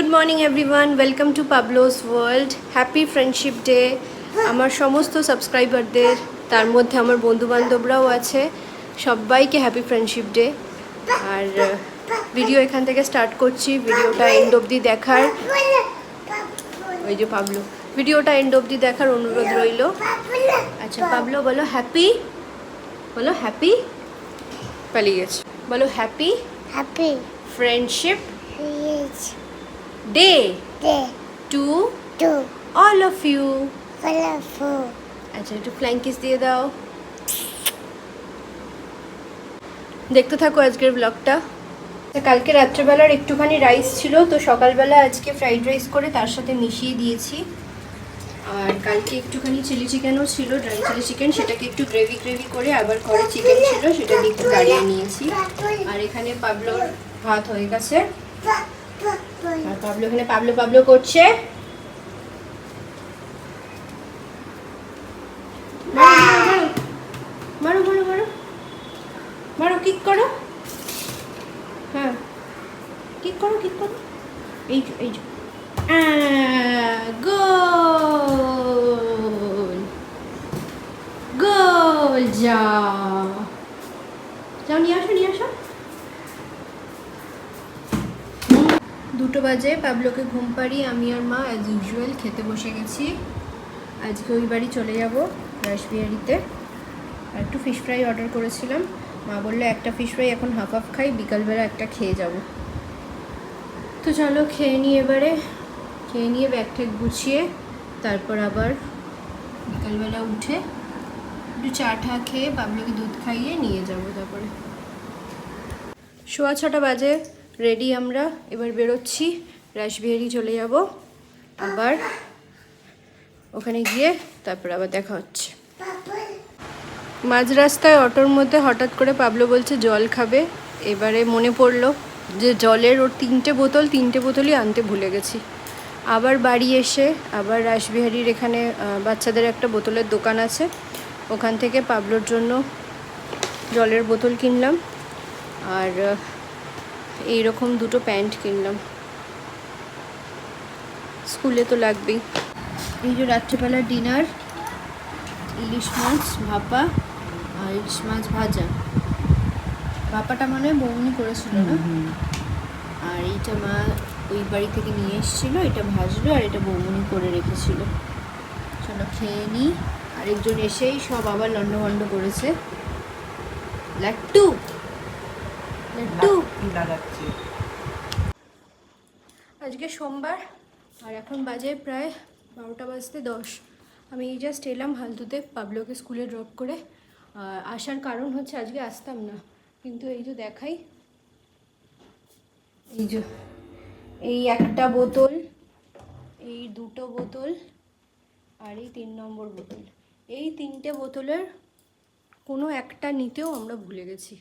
Good morning everyone, welcome to Pablo's world. Happy friendship day আমার সমস্ত সাবস্ক্রাইবারদের, তার মধ্যে আমার বন্ধুবান্ধবরাও আছে, সবাইকে হ্যাপি ফ্রেন্ডশিপ ডে। আর ভিডিও এখান থেকে স্টার্ট করছি, ভিডিওটা এন্ড অবধি দেখার, ওই যে পাবলো, ভিডিওটা এন্ড অবধি দেখার অনুরোধ রইল। আচ্ছা পাবলো বলো হ্যাপি, বলো হ্যাপি, পালিয়ে গেছে, বলো happy Happy friendship Friends day Day to to all of you. colorful আচ্ছা একটু ফ্লাইং কিস দিয়ে দাও। দেখতে থাকো আজকের ব্লগটা। কালকে রাত্রেবেলার একটুখানি রাইস ছিল, তো সকালবেলা আজকে ফ্রাইড রাইস করে তার সাথে মিশিয়ে দিয়েছি। আর কালকে একটুখানি চিলি চিকেনও ছিল, ড্রাই চিলি চিকেন, সেটাকে একটু গ্রেভি করে আবার করে চিকেন ছিল, সেটা দিয়ে একটু গাড়িয়ে নিয়েছি। আর এখানে পাবলোর ভাত হয়ে গেছে, আর পাবলো এখানে পাবলো করছে। মারো মারো মারো মারো, কিক করো, হ্যাঁ কিক করো এই যে গোল গোল, যাও নিয়ে আসো। 2টো বাজে, পাবলোকে ঘুম পাড়িয়ে আমি আর মা অ্যাজ ইউজুয়াল খেতে বসে গেছি। আজকে ওই বাড়ি চলে যাব রাসবিহারিতে। আর একটু ফিশ ফ্রাই অর্ডার করেছিলাম, মা বললো একটা ফিশ ফ্রাই এখন হাফ খাই, বিকালবেলা একটা খেয়ে যাব। তো চলো খেয়ে নিয়ে ব্যাগ ঠ্যাগ গুছিয়ে তারপর আবার বিকালবেলা উঠে একটু চা ঠা খেয়ে পাবলোকে দুধ খাইয়ে নিয়ে যাব। তারপরে 6:15 বাজে, রেডি আমরা, এবার বেরোচ্ছি, রাসবিহারি চলে যাব। আবার ওখানে গিয়ে তারপর আবার দেখা হচ্ছে। মাঝ রাস্তায় অটোর মধ্যে হঠাৎ করে পাবলো বলছে জল খাবে। এবারে মনে পড়লো যে জলের ওর 3টে বোতলই আনতে ভুলে গেছি। আবার বাড়ি এসে আবার রাসবিহারির এখানে বাচ্চাদের একটা বোতলের দোকান আছে, ওখান থেকে পাবলোর জন্য জলের বোতল কিনলাম, আর এইরকম 2টো প্যান্ট কিনলাম, স্কুলে তো লাগবেই। এই যে রাত্রিবেলা ডিনার, ইলিশ মাছ ভাপা আর ইলিশ মাছ ভাজা। ভাপাটা মানে হয় বৌনি করেছিল না, আর এইটা মা ওই বাড়ি থেকে নিয়ে এসেছিলো, এটা ভাজলো আর এটা বৌমনি করে রেখেছিল। চলো খেয়ে নিই। আরেকজন এসেই সব আবার লন্ডভন্ড করেছে। লাট্টু আজকে সোমবার, আর এখন বাজে প্রায় 12টা বাজতে 10। আমি এই জাস্ট এলাম হালতুতে পাবলোকে স্কুলে ড্রপ করে। আসার কারণ হচ্ছে আজকে আসতাম না, কিন্তু এই যে দেখাই, এই যে এই একটা বোতল, এই 2টো বোতল আর এই 3 নম্বর বোতল, এই 3টে বোতলের কোনো একটা নিতেও আমরা ভুলে গেছি।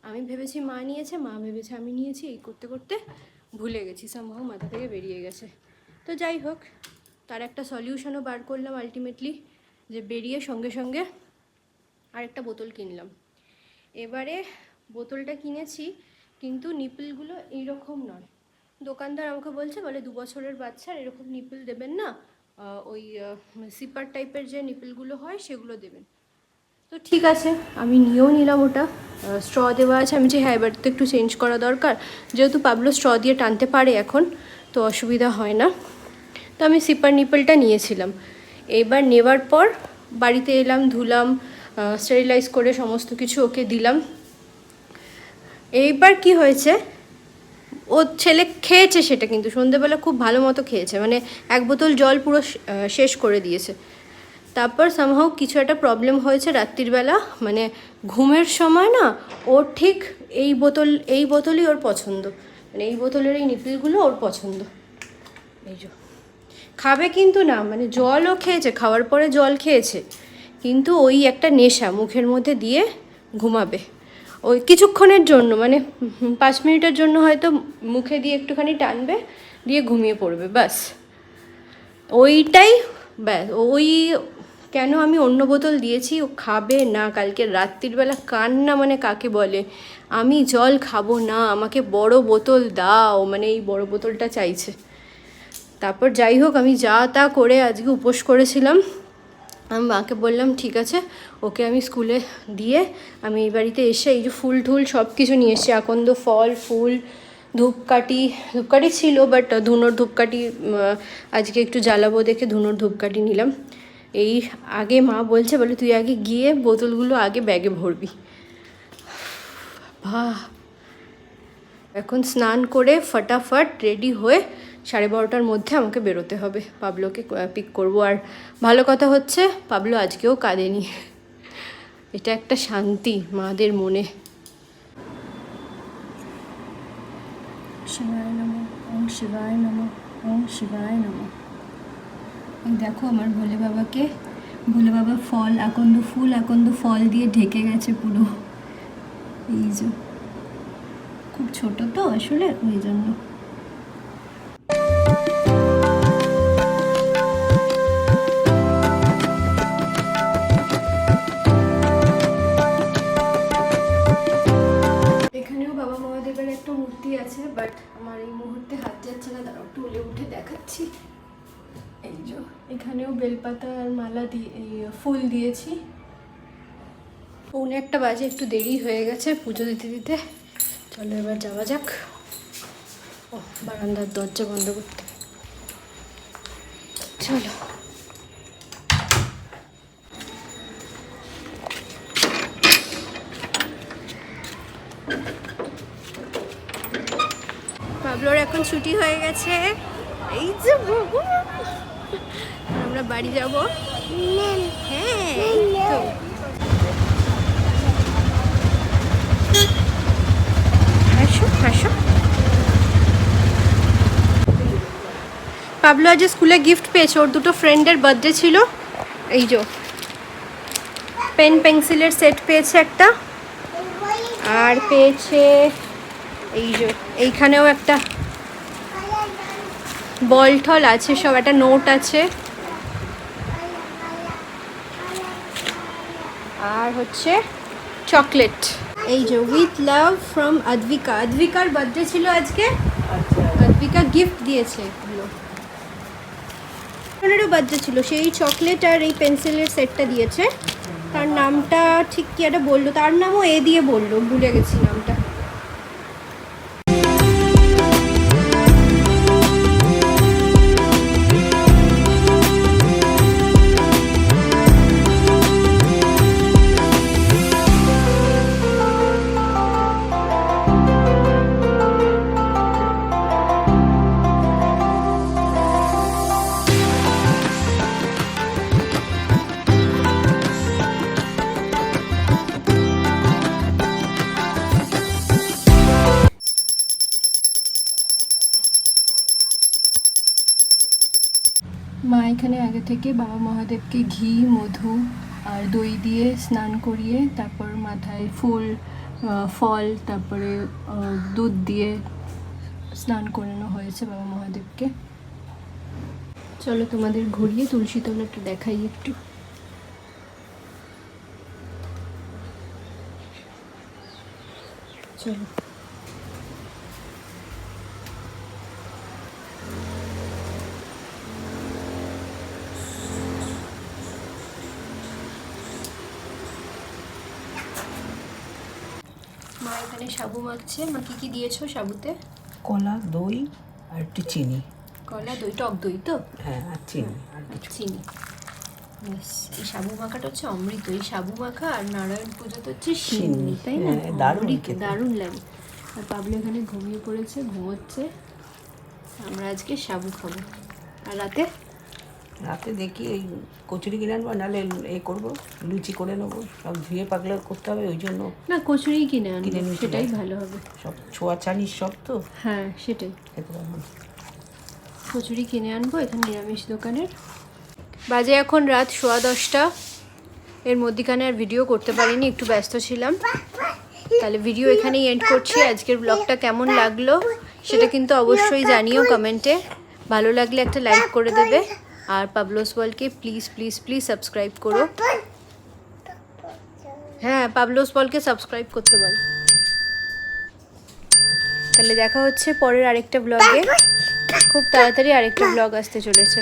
আমি ভেবেছি মা নিয়েছে, মা ভেবেছে আমি নিয়েছি, এই করতে করতে ভুলে গেছি, সামহাও মাথা থেকে বেরিয়ে গেছে। তো যাই হোক, তার একটা সলিউশনও বার করলাম আলটিমেটলি, যে বেরিয়ে সঙ্গে সঙ্গে আরেকটা বোতল কিনলাম। এবারে বোতলটা কিনেছি, কিন্তু নিপলগুলো এইরকম নয়। দোকানদার আমাকে বলে 2 বছরের বাচ্চার এরকম নিপল দেবেন না, ওই সিপার টাইপের যে নিপলগুলো হয় সেগুলো দেবেন। তো ঠিক আছে, আমি নিয়েও নিলাম ওটা। স্ট্র দেওয়া আছে, আমি যে হ্যাঁ এবার তো একটু চেঞ্জ করা দরকার, যেহেতু পাবলো স্ট্র দিয়ে টানতে পারে এখন, তো অসুবিধা হয় না। তো আমি সিপার নিপলটা নিয়েছিলাম। এবার নেওয়ার পর বাড়িতে এলাম, ধুলাম, স্টেরিলাইজ করে সমস্ত কিছু ওকে দিলাম। এইবার কি হয়েছে, ও ছেলে খেয়েছে সেটা, কিন্তু সন্ধেবেলা খুব ভালো মতো খেয়েছে, মানে 1 বোতল জল পুরো শেষ করে দিয়েছে। তারপর সামহাও কিছু একটা প্রবলেম হয়েছে রাত্রিবেলা, মানে ঘুমের সময় না, ওর ঠিক এই বোতলই ওর পছন্দ, মানে এই বোতলের এই নিপলগুলো ওর পছন্দ। এই যে খাবে কিন্তু না, মানে জলও খেয়েছে, খাওয়ার পরে জল খেয়েছে, কিন্তু ওই একটা নেশা, মুখের মধ্যে দিয়ে ঘুমাবে ওই কিছুক্ষণের জন্য, মানে 5 মিনিটের জন্য হয়তো মুখে দিয়ে একটুখানি টানবে, দিয়ে ঘুমিয়ে পড়বে, ব্যাস ওইটাই, ব্যাস ওই। কেন আমি অন্য বোতল দিয়েছি, ও খাবে না। কালকে রাত্রিবেলা কান্না, মানে কাকে বলে, আমি জল খাবো না, আমাকে বড় বোতল দাও, মানে এই বড় বোতলটা চাইছে। তারপর যাই হোক আমি যা তা করে আজকে উপোস করেছিলাম। আমি মাকে বললাম ঠিক আছে, ওকে আমি স্কুলে দিয়ে আমি এই বাড়িতে এসে এই যে ফুল টুল সব কিছু নিয়ে এসেছি, আকন্দ ফল ফুল, ধূপকাঠি ছিল, বাট ধুনোর ধূপকাঠি আজকে একটু জ্বালাবো দেখে ধুনোর ধূপকাঠি নিলাম। এই আগে মা বলে তুই আগে গিয়ে বোতলগুলো আগে ব্যাগে ভরবি। বাহ, এখন স্নান করে ফটাফট রেডি হয়ে 12:30টার মধ্যে আমাকে বেরোতে হবে, পাবলোকে পিক করবো। আর ভালো কথা হচ্ছে পাবলো আজকেও কাঁদেনি, এটা একটা শান্তি মাদের মনে। শিবায় নমঃ, ওম শিবায় নমঃ, ওম শিবায় নমঃ। এই দেখো আমার ভোলে বাবাকে, ভোলে বাবা ফল আকন্দ ফল দিয়ে ঢেকে গেছে পুরো। এই যে খুব ছোট তো আসলে ওই জন্য। এখানেও বাবা মহাদেবের একটা মূর্তি আছে, বাট আমার এই মুহূর্তে হাত যাচ্ছে না, দাঁড়াও টুলে উঠে দেখাচ্ছি। এই যে এখানেও বেলপাতা আর মালা দিয়ে ফুল দিয়েছি। 1:45 বাজে, একটু দেরি হয়ে গেছে পুজো দিতে দিতে। চলো এবার যাওয়া যাক। ও বারান্দার দরজা বন্ধ করতে, চলো। পাবলোর এখন ছুটি হয়ে গেছে, এই যে আমরা বাড়ি যাব। হ্যাঁ এই তো। হাসো হাসো। পাবলো আজ স্কুলে গিফট পেয়েছে, ওর দুটো ফ্রেন্ডের বার্থডে ছিল। এই যে পেন পেন্সিলের সেট পেয়েছে একটা, আর পেয়েছে এই যে এইখানেও একটা বল টল আছে, সব একটা নোট আছে, আর হচ্ছে চকলেট। এই যে উইথ লাভ ফ্রম আদ্বিকা। আদ্বিকার বার্থডে ছিল আজকে, আদ্বিকা গিফট দিয়েছে এগুলো। ওনারও বার্থডে ছিল, সেই চকলেট আর এই পেন্সিলের সেটটা দিয়েছে। তার নামটা ঠিক কি একটা বললো, তার নামও এ দিয়ে বললো, ভুলে গেছি নামটা। মা এখানে আগে থেকে বাবা মহাদেবকে ঘি মধু আর দই দিয়ে স্নান করিয়ে তারপর মাথায় ফুল ফল তারপরে দুধ দিয়ে স্নান করানো হয়েছে বাবা মহাদেবকে। চলো তোমাদের ঘুরিয়ে তুলসী তলাটা দেখাই একটু। চলো মা এখানে সাবু মাখছে। মা কি কি দিয়েছো সাবুতে? কলা, দই আর একটু চিনি। কলা দই, টক দই তো? হ্যাঁ, আর চিনি আর কিছু। চিনি। ব্যাস, এই সাবু মাখাটা হচ্ছে অমৃত। এই সাবু মাখা আর নারায়ণ পুজো তো হচ্ছে সিন্নি, তাই না? হ্যাঁ, দারুণ অমৃত, খেতে। দারুণ লাগে। আর পাবলো এখানে ঘুমিয়ে পড়েছে, ঘুমোচ্ছে। আমরা আজকে সাবু খাবো। আর রাতে রাতে দেখি এই কচুরি কিনে আনবো, নাহলে এ করবো, লুচি করে নেবো। সব ধুয়ে পাগলা করতে হবে, ওই জন্য না কচুরি কিনে আনবো, কিনে নিতে সেটাই হবে। ভালো হবে। সব ছোঁয়া চানিস সব তো হ্যাঁ সেটাই, খেতে পারবো। কচুরি কিনে আনবো এখানে নিরামিষ দোকানের। বাজে এখন রাত 10:15। এর মধ্যিখানে আর ভিডিও করতে পারিনি, একটু ব্যস্ত ছিলাম। তাহলে ভিডিও এখানেই এন্ড করছি। আজকের ব্লগটা কেমন লাগলো সেটা কিন্তু অবশ্যই জানিও কমেন্টে। ভালো লাগলে একটা লাইক করে দেবে, আর পাবলোস ওয়ার্ল্ডকে প্লিজ প্লিজ প্লিজ সাবস্ক্রাইব করো। হ্যাঁ, পাবলোস ওয়ার্ল্ডকে সাবস্ক্রাইব করতে বলো। তাহলে দেখা হচ্ছে পরের আরেকটা ব্লগে। খুব তাড়াতাড়ি আরেকটা ব্লগ আসতে চলেছে।